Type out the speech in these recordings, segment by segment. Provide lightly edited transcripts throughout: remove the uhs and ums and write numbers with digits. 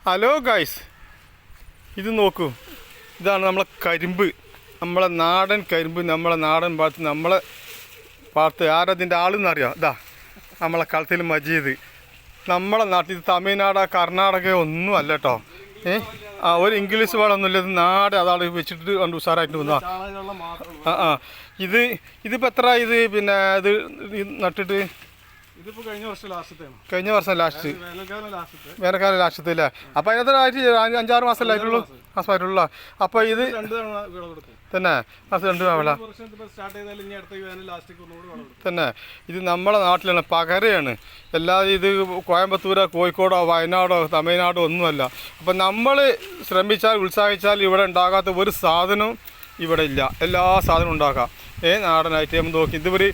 Hello guys, ഇത് നോക്കൂ. ഇതാണ് നമ്മളെ കരിമ്പ്, നമ്മളെ നാടൻ കരിമ്പ്. നമ്മളെ നാടൻ പാടത്ത് ആരതിൻ്റെ ആളെന്നറിയാം. ഇതാ നമ്മളെ കളത്തിൽ മജീദ്. നമ്മളെ നാട്ടിൽ തമിഴ്നാട് കർണാടക ഒന്നും അല്ല കേട്ടോ. ഒരു ഇംഗ്ലീഷ് വേളൊന്നുമില്ല. ഇത് നാട് അതാണ് വെച്ചിട്ട് കണ്ട് ഉഷാറായിട്ട് വന്നാ. ഇതിപ്പോൾ എത്ര ഇത് പിന്നെ ഇത് നട്ടിട്ട്? കഴിഞ്ഞ വർഷം ലാസ്റ്റ്, വേനൽക്കാലം ലാസ്റ്റത്തെ അല്ലേ? അപ്പം അതിനകത്ത് 5-6 മാസമല്ലായിട്ടുള്ളൂ. മാസമായിട്ടുള്ള. അപ്പോൾ ഇത് തന്നെ മാസം 2 വേള തന്നെ. ഇത് നമ്മളെ നാട്ടിലാണ്, പകരയാണ്. അല്ലാതെ ഇത് കോയമ്പത്തൂരോ കോഴിക്കോടോ വയനാടോ തമിഴ്നാടോ ഒന്നുമല്ല. അപ്പം നമ്മൾ ശ്രമിച്ചാൽ ഉത്സാഹിച്ചാൽ ഇവിടെ ഉണ്ടാകാത്ത ഒരു സാധനവും ഇവിടെ ഇല്ല. എല്ലാ സാധനവും ഉണ്ടാക്കാം. നാടനായിട്ട് നമ്മൾ നോക്കി ഇതുവർ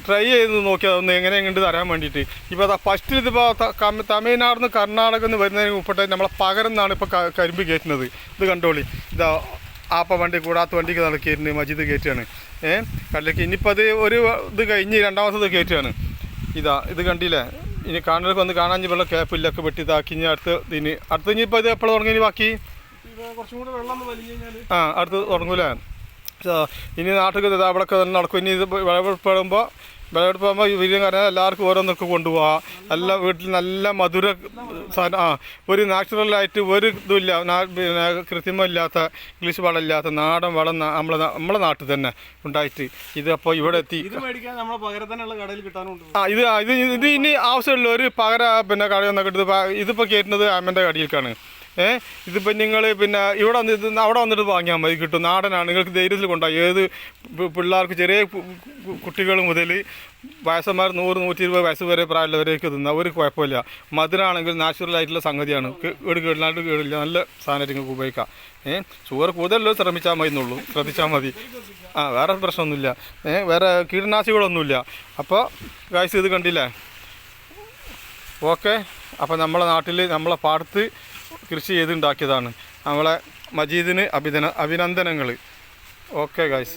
ട്രൈ ചെയ്ത് നോക്കിയാൽ ഒന്ന് എങ്ങനെയുണ്ട് അറിയാൻ വേണ്ടിയിട്ട്. ഇപ്പോൾ ഫസ്റ്റിൽ ഇതിപ്പോൾ തമിഴ്നാട് നിന്ന് കർണാടക നിന്ന് വരുന്നതിന് മുമ്പിട്ട് നമ്മളെ പകരം നിന്നാണ് ഇപ്പോൾ കരിമ്പ് കയറ്റുന്നത്. ഇത് കണ്ടോളി. ഇതാ ആപ്പ വണ്ടി കൂടാത്ത വണ്ടിക്ക് നടക്കിയിരുന്നു മജീദ് കയറ്റുകയാണ്. കടലേക്ക് ഇനിയിപ്പോൾ അത് ഒരു ഇത് കഴിഞ്ഞ് 2ാമത്തത് കയറ്റുകയാണ്. ഇത് കണ്ടില്ലേ? ഇനി കാണുന്നവർക്ക് വന്ന് കാണാൻ വെള്ള ക്യാപ്പില്ലൊക്കെ വെട്ടി ഇതാക്കി. ഇനി അടുത്ത് ഇനിയിപ്പോൾ ഇത് എപ്പോഴും തുടങ്ങി ബാക്കി അടുത്ത് തുടങ്ങൂലേ? ഇനി നാട്ടിൽ അവിടെയൊക്കെ തന്നെ നടക്കും. ഇനി ഇത് വിളവെടുപ്പാകുമ്പോൾ വലിയ കാരണം എല്ലാവർക്കും ഓരോന്നൊക്കെ കൊണ്ടുപോകാം. എല്ലാ വീട്ടിൽ നല്ല മധുര ഒരു നാച്ചുറലായിട്ട് ഒരു ഇതുമില്ല, പിന്നെ കൃത്രിമമില്ലാത്ത ഇംഗ്ലീഷ് വളമില്ലാത്ത നാടൻ വളം നമ്മളെ നാട്ടിൽ തന്നെ ഉണ്ടായിട്ട് ഇത് അപ്പോൾ ഇവിടെ എത്തി. ഇത് ഇനി ആവശ്യമുള്ള ഒരു പകര പിന്നെ കടയൊന്നൊക്കെ എടുത്ത് ഇതിപ്പോൾ കയറ്റുന്നത് അമ്മൻ്റെ കടിയിലേക്കാണ്. ഇതിപ്പോൾ നിങ്ങൾ പിന്നെ ഇവിടെ അവിടെ വന്നിട്ട് വാങ്ങിയാൽ മതി, കിട്ടും. നാടനാണ്. നിങ്ങൾക്ക് ധൈര്യത്തിൽ കൊണ്ടുപോയി ഏത് പിള്ളേർക്ക് ചെറിയ കുട്ടികൾ മുതൽ വയസ്സന്മാർ 100-120 വയസ്സ് വരെ പ്രായമുള്ളവരേക്ക് തിന്നാം, ഒരു കുഴപ്പമില്ല. മധുരമാണെങ്കിൽ നാച്ചുറലായിട്ടുള്ള സംഗതിയാണ്. കേടില്ലാണ്ട് കേടില്ല, നല്ല സാധനമായിട്ട് നിങ്ങൾക്ക് ഉപയോഗിക്കാം. ഷുഗർ കൂടുതലല്ലോ ശ്രദ്ധിച്ചാൽ മതി. വേറെ പ്രശ്നമൊന്നുമില്ല. വേറെ കീടനാശികളൊന്നുമില്ല. അപ്പോൾ ഗൈസ് ഇത് കണ്ടില്ലേ? ഓക്കെ. അപ്പോൾ നമ്മളെ നാട്ടിൽ നമ്മളെ പാടത്ത് കൃഷി ചെയ്തുണ്ടാക്കിയതാണ്. നമ്മളെ മജീദിന് അഭിനന്ദനങ്ങൾ. Okay guys.